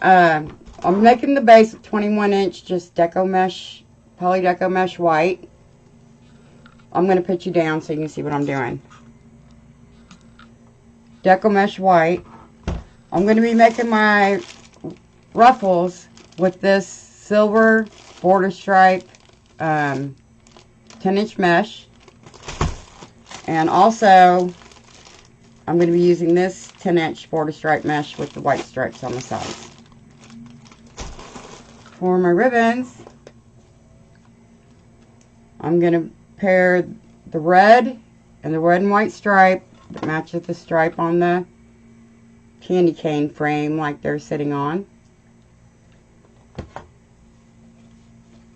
I'm making the base with 21-inch just deco mesh, poly deco mesh white. I'm going to put you down so you can see what I'm doing. Deco mesh white. I'm going to be making my ruffles with this silver border stripe 10-inch mesh. And also, I'm going to be using this 10-inch border stripe mesh with the white stripes on the sides. For my ribbons, I'm going to pair the red and the red and white stripe that matches the stripe on the candy cane frame like they're sitting on.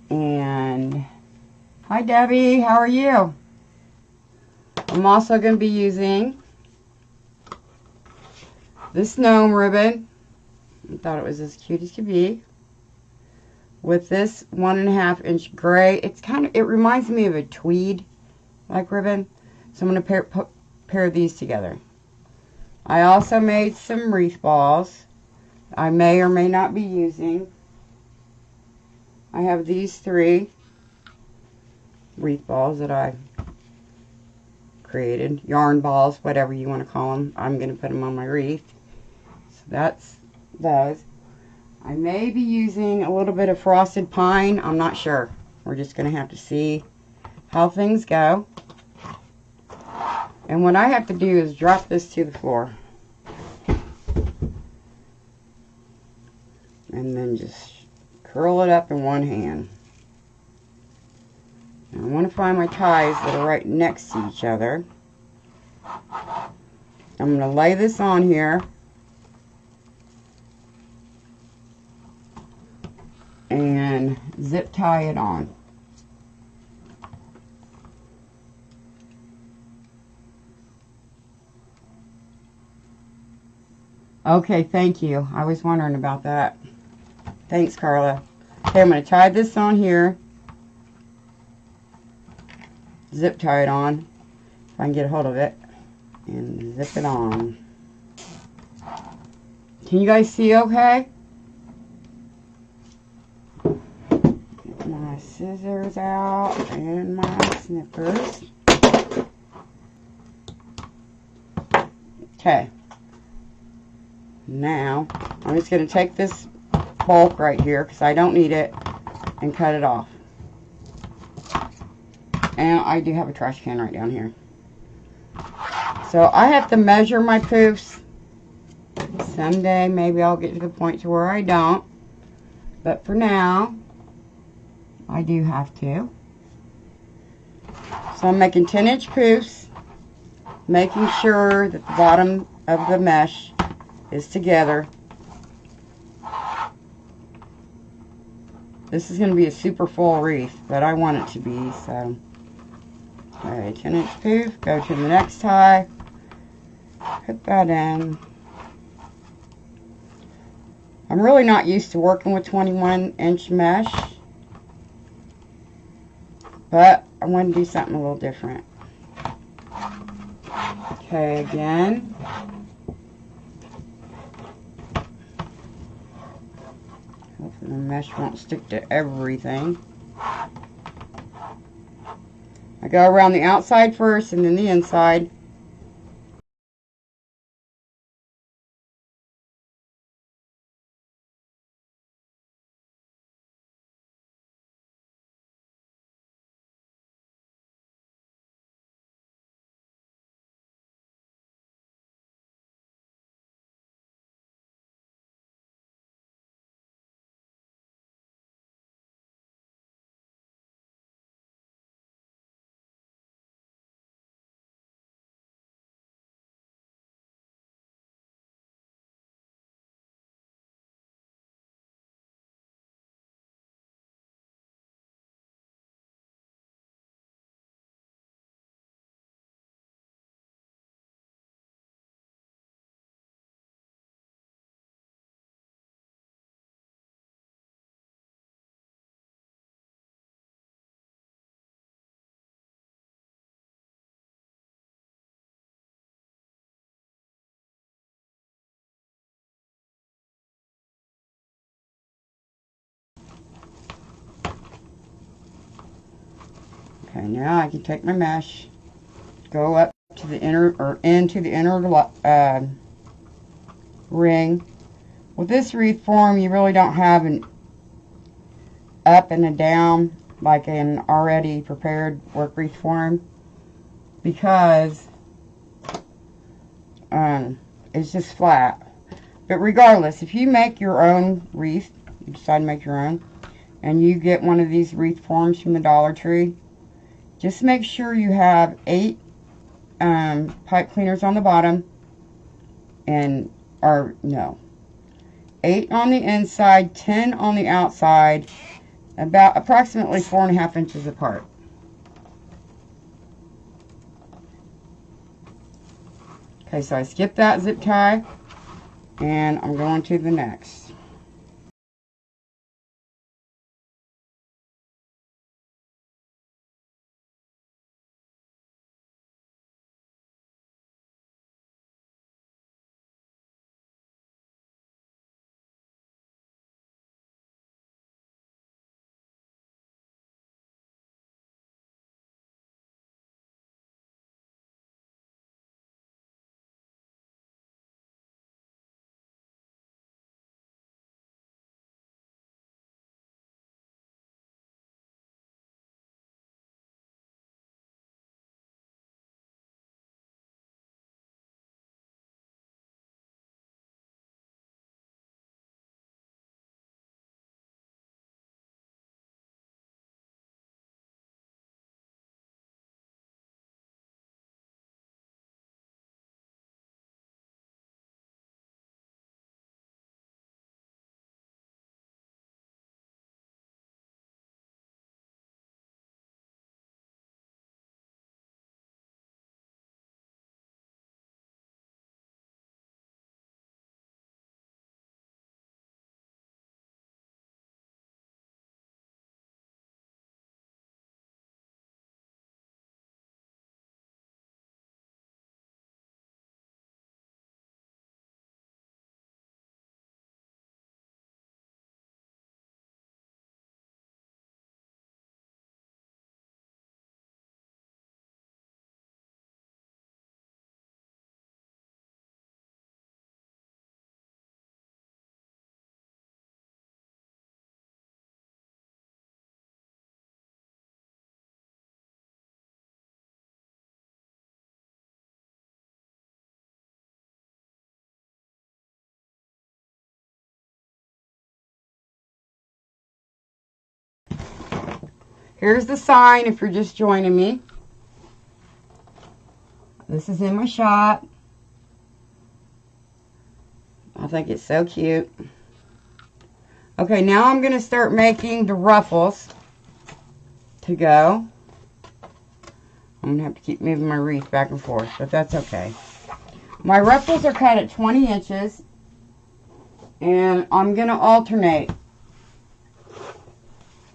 And hi Debbie, how are you? I'm also going to be using this gnome ribbon. I thought it was as cute as could be. With this 1.5-inch gray. It reminds me of a tweed like ribbon. So I'm going to pair these together. I also made some wreath balls I may or may not be using. I have these 3 wreath balls that I created. Yarn balls, whatever you want to call them. I'm going to put them on my wreath. So that's those. I may be using a little bit of frosted pine. I'm not sure. We're just going to have to see how things go. And what I have to do is drop this to the floor. And then just curl it up in one hand. And I want to find my ties that are right next to each other. I'm going to lay this on here. And zip tie it on. Okay, thank you. I was wondering about that. Thanks, Carla. Okay, I'm going to tie this on here. Zip tie it on. If I can get a hold of it. And zip it on. Can you guys see okay? Get my scissors out and my snippers. Okay. Now, I'm just going to take this bulk right here, because I don't need it, and cut it off. And I do have a trash can right down here. So I have to measure my poofs. Someday maybe I'll get to the point to where I don't. But for now, I do have to. So I'm making 10-inch poofs, making sure that the bottom of the mesh is together. This is going to be a super full wreath, but I want it to be, so. Okay, 10-inch poof, go to the next tie, put that in. I'm really not used to working with 21-inch mesh, but I want to do something a little different. Okay, again. Hopefully the mesh won't stick to everything. I go around the outside first and then the inside. Okay, now I can take my mesh, go up to the inner, or into the inner ring. With this wreath form, you really don't have an up and a down like an already prepared work wreath form, because it's just flat. But regardless, if you make your own wreath, you decide to make your own, and you get one of these wreath forms from the Dollar Tree, just make sure you have 8 pipe cleaners on the bottom, and, or no, 8 on the inside, 10 on the outside, about approximately 4.5 inches apart. Okay, so I skipped that zip tie, and I'm going to the next. Here's the sign if you're just joining me. This is in my shop. I think it's so cute. Okay, now I'm going to start making the ruffles to go. I'm going to have to keep moving my wreath back and forth, but that's okay. My ruffles are cut at 20 inches, and I'm going to alternate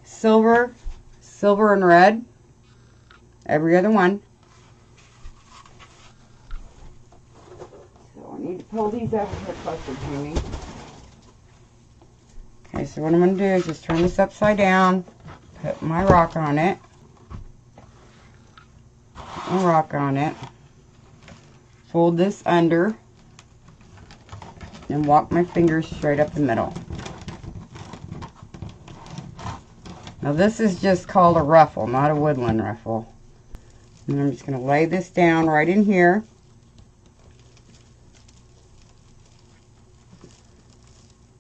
silver, silver and red, every other one. So I need to pull these over here closer to me. Okay, so what I'm going to do is just turn this upside down, put my rock on it, fold this under, and walk my fingers straight up the middle. Now this is just called a ruffle, not a woodland ruffle. And I'm just going to lay this down right in here.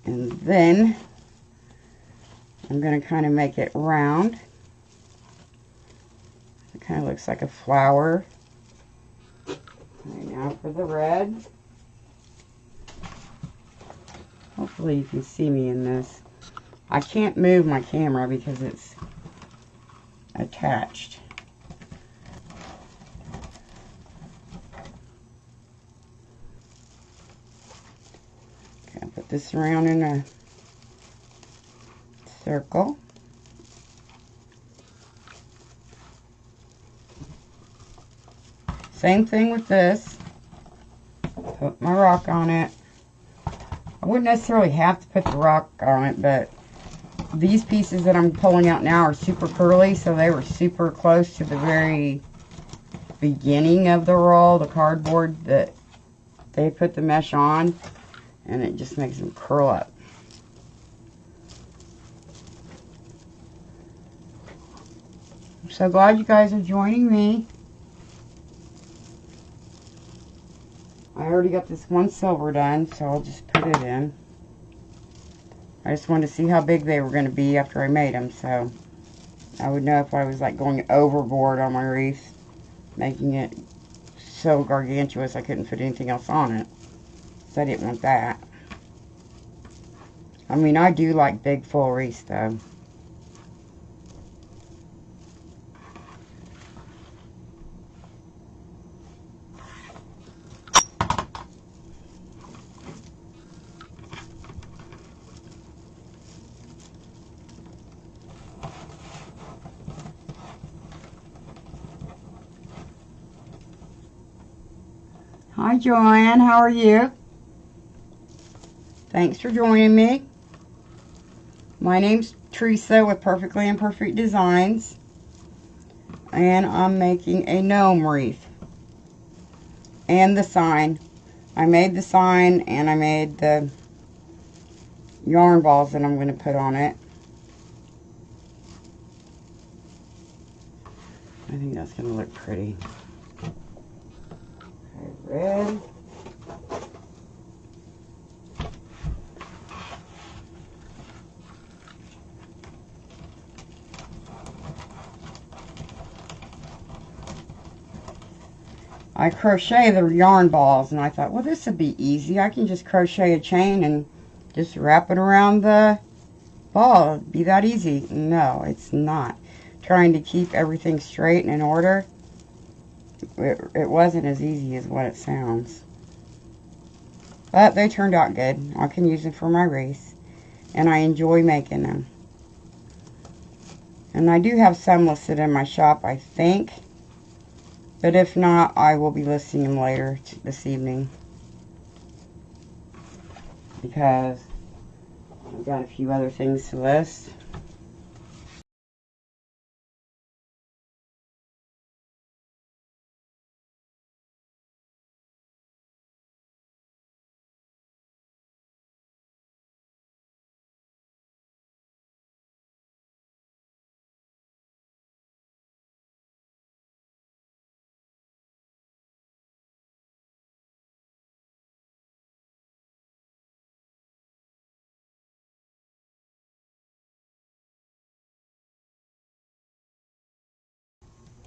And then I'm going to kind of make it round. It kind of looks like a flower. Okay, now for the red. Hopefully you can see me in this. I can't move my camera because it's attached. Okay, I'll put this around in a circle. Same thing with this. Put my rock on it. I wouldn't necessarily have to put the rock on it, but these pieces that I'm pulling out now are super curly, so they were super close to the very beginning of the roll, the cardboard that they put the mesh on, and it just makes them curl up. I'm so glad you guys are joining me. I already got this one silver done, so I'll just put it in. I just wanted to see how big they were going to be after I made them, so I would know if I was like going overboard on my wreath, making it so gargantuous I couldn't fit anything else on it. So I didn't want that. I mean, I do like big full wreaths though. Hi Joanne, how are you? Thanks for joining me. My name's Teresa with Perfectly Imperfect Designs, and I'm making a gnome wreath and the sign. I made the sign and I made the yarn balls that I'm going to put on it. I think that's going to look pretty. Okay, red. I crochet the yarn balls, and I thought, well, this would be easy. I can just crochet a chain and just wrap it around the ball. It'd be that easy. No, it's not. Trying to keep everything straight and in order, it wasn't as easy as what it sounds. But they turned out good. I can use them for my wreaths, and I enjoy making them. And I do have some listed in my shop, I think. But if not, I will be listing them later this evening. Because I've got a few other things to list.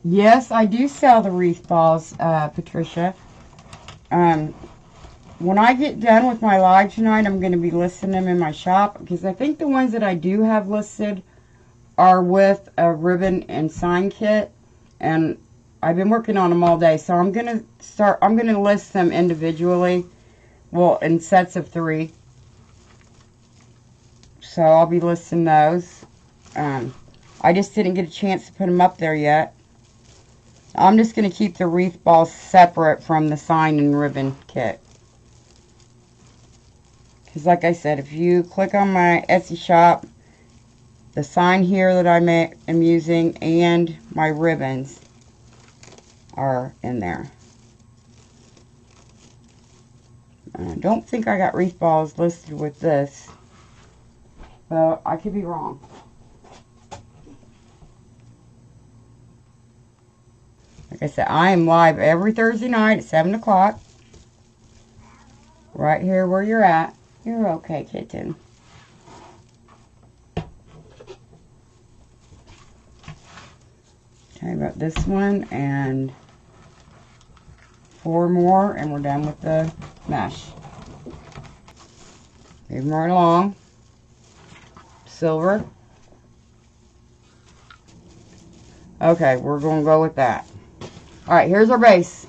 Yes, I do sell the wreath balls, Patricia. When I get done with my live tonight, I'm going to be listing them in my shop, because I think the ones that I do have listed are with a ribbon and sign kit, and I've been working on them all day, so I'm going to list them individually, well, in sets of 3. So I'll be listing those. I just didn't get a chance to put them up there yet. I'm just going to keep the wreath balls separate from the sign and ribbon kit. Because like I said, if you click on my Etsy shop, the sign here that I am using and my ribbons are in there. I don't think I got wreath balls listed with this, but I could be wrong. Like I said, I am live every Thursday night at 7 o'clock. Right here where you're at. You're okay, kitten. Okay, about this one and 4 more, and we're done with the mesh. Moving right along. Silver. Okay, we're going to go with that. Alright, here's our base.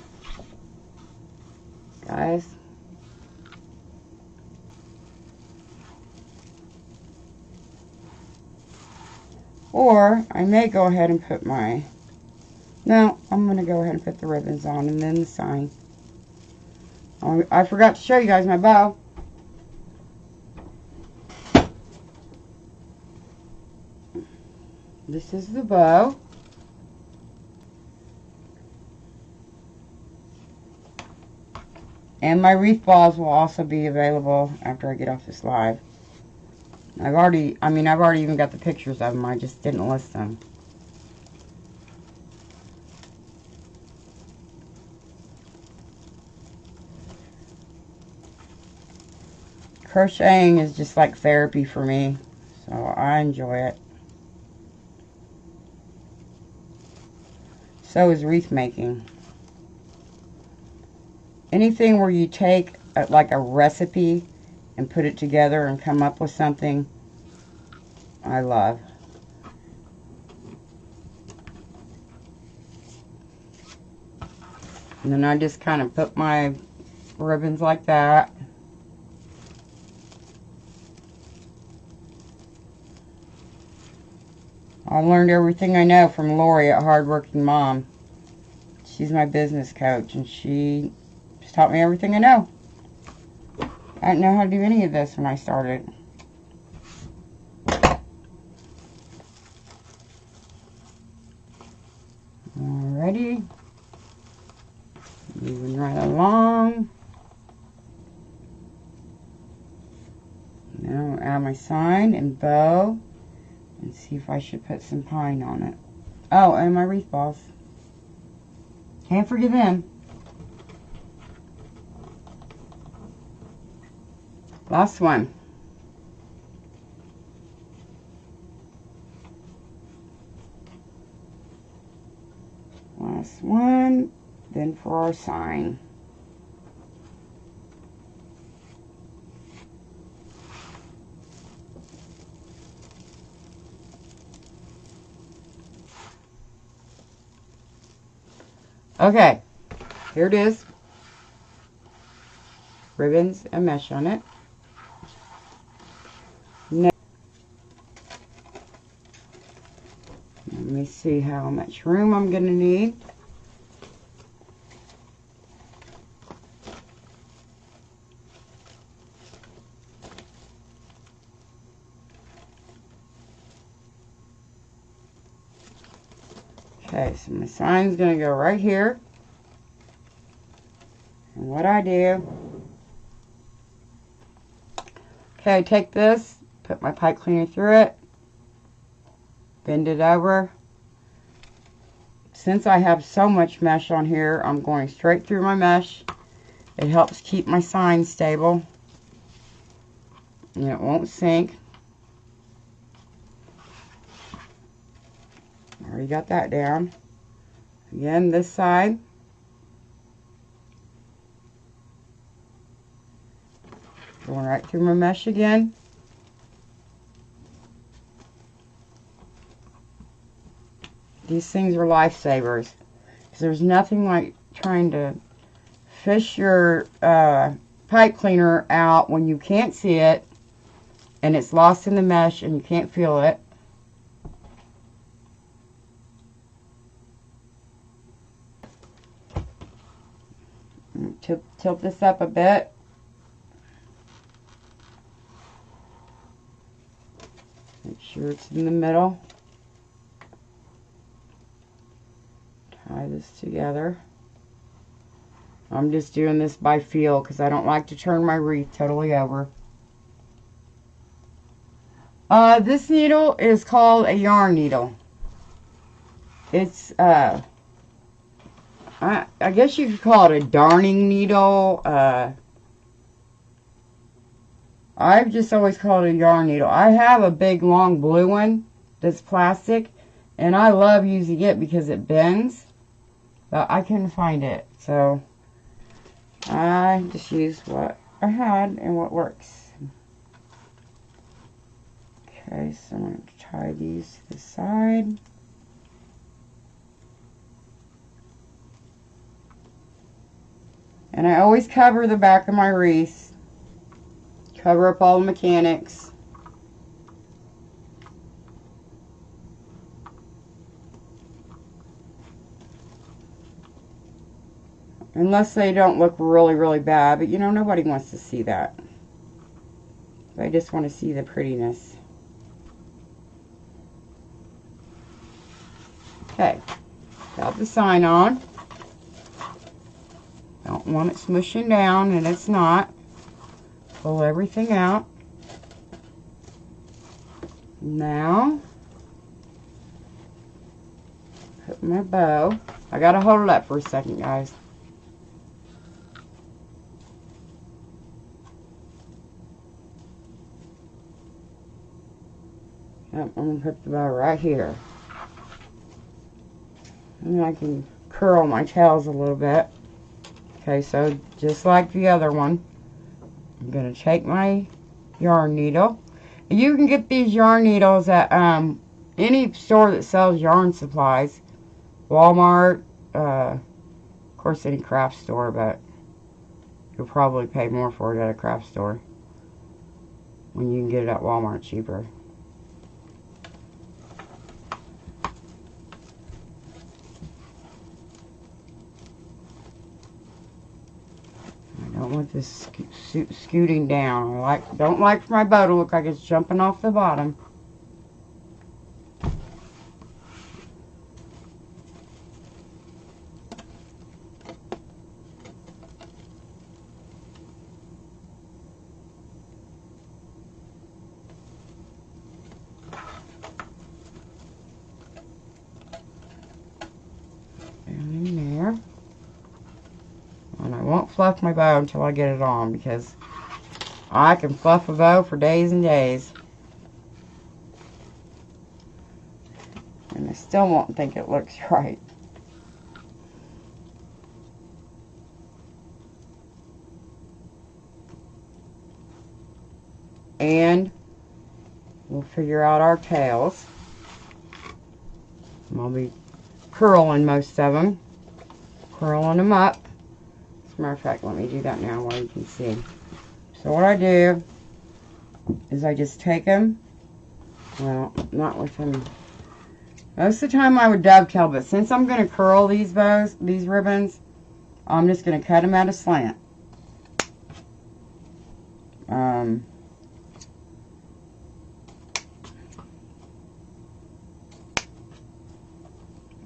Guys. Or, I may go ahead and put my... No, I'm going to go ahead and put the ribbons on and then the sign. Oh, I forgot to show you guys my bow. This is the bow. And my wreath balls will also be available after I get off this live. I've already even got the pictures of them. I just didn't list them. Crocheting is just like therapy for me, so I enjoy it. So is wreath making. Anything where you take like a recipe and put it together and come up with something, I love. And then I just kind of put my ribbons like that. I learned everything I know from Lori at Hardworking Mom. She's my business coach, and she just taught me everything I know. I didn't know how to do any of this when I started. Alrighty. Moving right along. Now I'll add my sign and bow. And see if I should put some pine on it. Oh, and my wreath balls. Can't forget them. Last one. Last one. Then for our sign. Okay, here it is. Ribbons and mesh on it. Now, let me see how much room I'm going to need. Okay, so my sign's going to go right here. And what I do, okay, I take this, put my pipe cleaner through it, bend it over. Since I have so much mesh on here, I'm going straight through my mesh. It helps keep my sign stable, and it won't sink. Already got that down. Again, this side. Going right through my mesh again. These things are lifesavers. Because there's nothing like trying to fish your pipe cleaner out when you can't see it and it's lost in the mesh and you can't feel it. Tilt this up a bit. Make sure it's in the middle. Tie this together. I'm just doing this by feel because I don't like to turn my wreath totally over. This needle is called a yarn needle. It's I guess you could call it a darning needle. I've just always called it a yarn needle. I have a big long blue one that's plastic, and I love using it because it bends, but I couldn't find it, so I just used what I had and what works. Okay, so I'm going to tie these to the side. And I always cover the back of my wreath. Cover up all the mechanics. Unless they don't look really, really bad. But you know, nobody wants to see that. They just want to see the prettiness. got the sign on. Don't want it smushing down, and it's not. Pull everything out. Now, put my bow. I gotta hold it up for a second, guys. Yep, I'm gonna put the bow right here. And I can curl my tails a little bit. Okay, so just like the other one, I'm going to take my yarn needle. You can get these yarn needles at any store that sells yarn supplies. Walmart, of course any craft store, but you'll probably pay more for it at a craft store when you can get it at Walmart cheaper. I don't want this scooting down. Don't like for my bow to look like it's jumping off the bottom. Down in there. And I won't fluff my bow until I get it on, because I can fluff a bow for days and days. And I still won't think it looks right. And we'll figure out our tails. I'll be curling most of them. Curling them up. As a matter of fact, let me do that now while you can see. So what I do is I just take them, well, not with them. Most of the time I would dovetail, but since I'm going to curl these bows, these ribbons, I'm just going to cut them at a slant.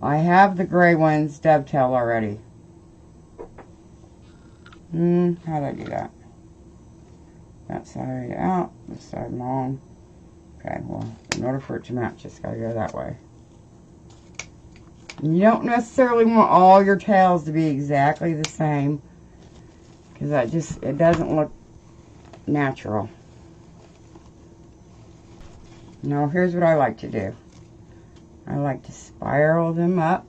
I have the gray ones dovetailed already. How did I do that? That side out, this side long. Okay, well, in order for it to match, it's got to go that way. And you don't necessarily want all your tails to be exactly the same, because that just, it doesn't look natural. Now, here's what I like to do. I like to spiral them up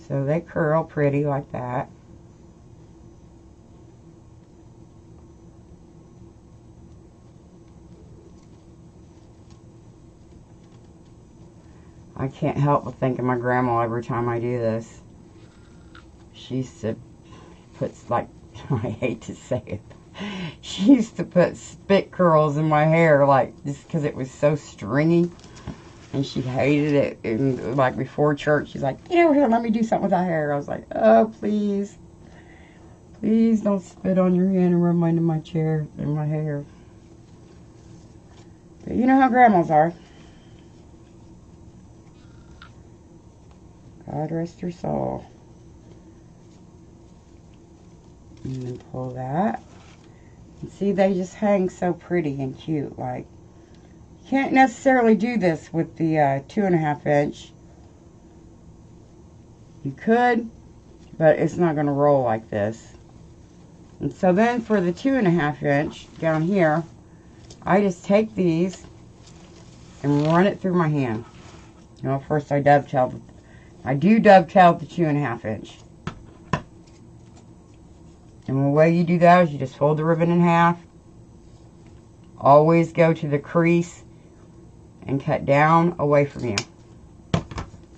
so they curl pretty like that. I can't help but think of my grandma every time I do this. She used to put, like, I hate to say it, she used to put spit curls in my hair, like, just because it was so stringy. And she hated it. And, like, before church, she's like, get over here, let me do something with that hair. I was like, oh, please. Please don't spit on your hand and rub mine in my chair and my hair. But you know how grandmas are. God rest her soul. And then pull that. And see, they just hang so pretty and cute. Like, you can't necessarily do this with the 2.5 inch. You could, but it's not going to roll like this. And so then for the 2.5 inch down here, I just take these and run it through my hand. You know, first I dovetail. I do dovetail the 2.5 inch. And the way you do that is you just fold the ribbon in half. Always go to the crease and cut down away from you.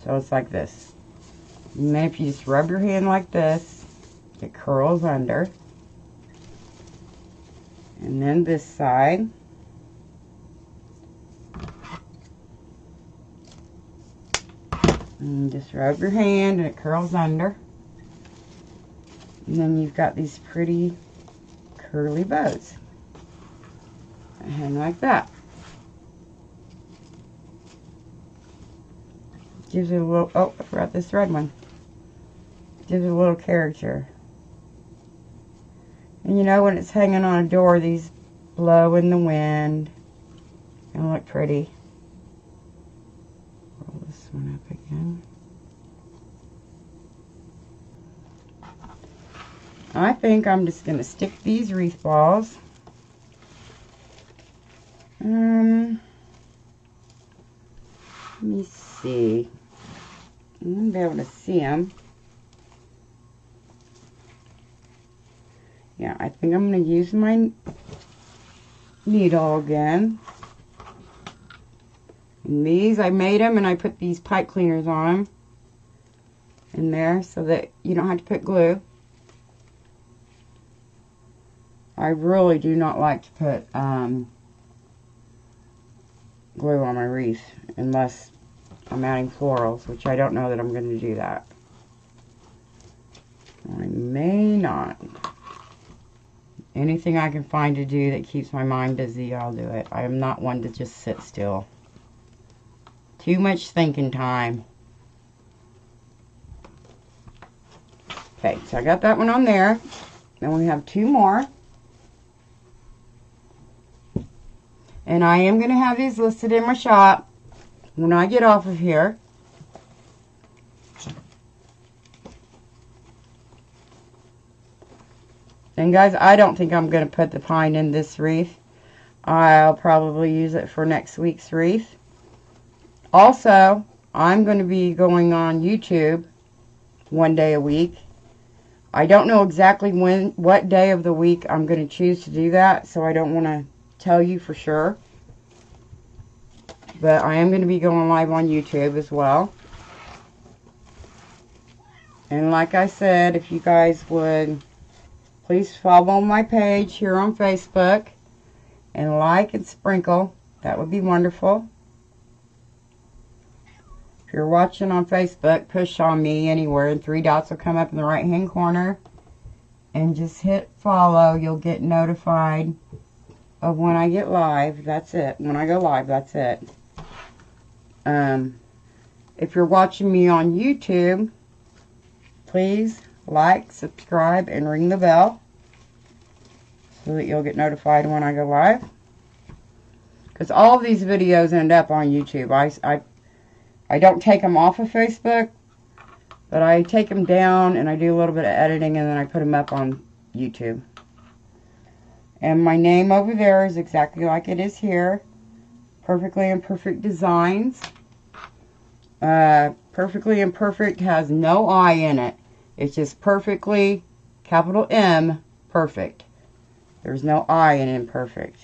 So it's like this. And then if you just rub your hand like this, it curls under. And then this side. And just rub your hand and it curls under. And then you've got these pretty curly bows. And hang like that. Gives it a little, oh, I forgot this red one. Gives it a little character. And you know, when it's hanging on a door, these blow in the wind and look pretty. Roll this one up again. I think I'm just going to stick these wreath balls. Let me see. I'm going to be able to see them. Yeah, I think I'm going to use my needle again. And these, I made them and I put these pipe cleaners on them in there so that you don't have to put glue. I really do not like to put glue on my wreath unless I'm adding florals, which I don't know that I'm going to do that. I may not. Anything I can find to do that keeps my mind busy, I'll do it. I am not one to just sit still. Too much thinking time. Okay, so I got that one on there. Then we have two more. And I am going to have these listed in my shop when I get off of here. And guys, I don't think I'm going to put the pine in this wreath. I'll probably use it for next week's wreath. Also, I'm going to be going on YouTube one day a week. I don't know exactly what day of the week I'm going to choose to do that, so I don't want to tell you for sure. But I am going to be going live on YouTube as well. And like I said, if you guys would please follow my page here on Facebook and like and sprinkle, that would be wonderful. If you're watching on Facebook, push on me anywhere and 3 dots will come up in the right hand corner and just hit follow. You'll get notified of when I get live. That's it. When I go live, that's it. If you're watching me on YouTube, please like, subscribe, and ring the bell so that you'll get notified when I go live. Because all of these videos end up on YouTube. I don't take them off of Facebook, but I take them down and I do a little bit of editing and then I put them up on YouTube. And my name over there is exactly like it is here. Perfectly Imperfect Designs. Perfectly Imperfect has no I in it. It's just perfectly, capital M, perfect. There's no I in imperfect.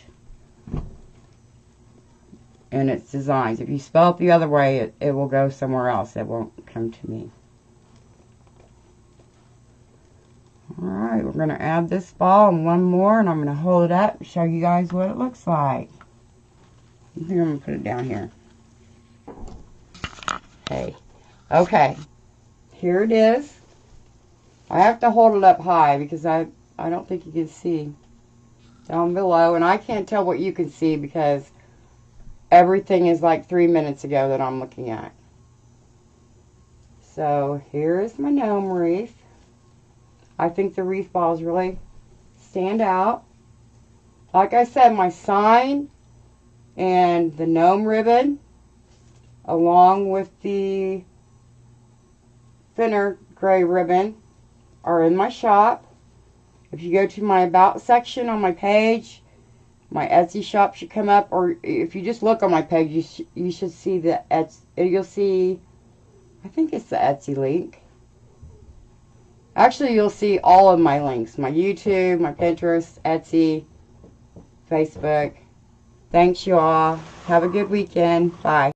And it's designs. If you spell it the other way, it will go somewhere else. It won't come to me. Alright, we're going to add this ball and one more, and I'm going to hold it up and show you guys what it looks like. I think I'm going to put it down here. Hey. Okay. Here it is. I have to hold it up high because I don't think you can see down below. And I can't tell what you can see because everything is like 3 minutes ago that I'm looking at. So here's my gnome wreath. I think the wreath balls really stand out. Like I said, my sign and the gnome ribbon along with the thinner gray ribbon are in my shop. If you go to my about section on my page, my Etsy shop should come up, or if you just look on my page, you should see the you'll see, I think it's the Etsy link. Actually, you'll see all of my links, my YouTube, my Pinterest, Etsy, Facebook. Thanks you all. Have a good weekend. Bye.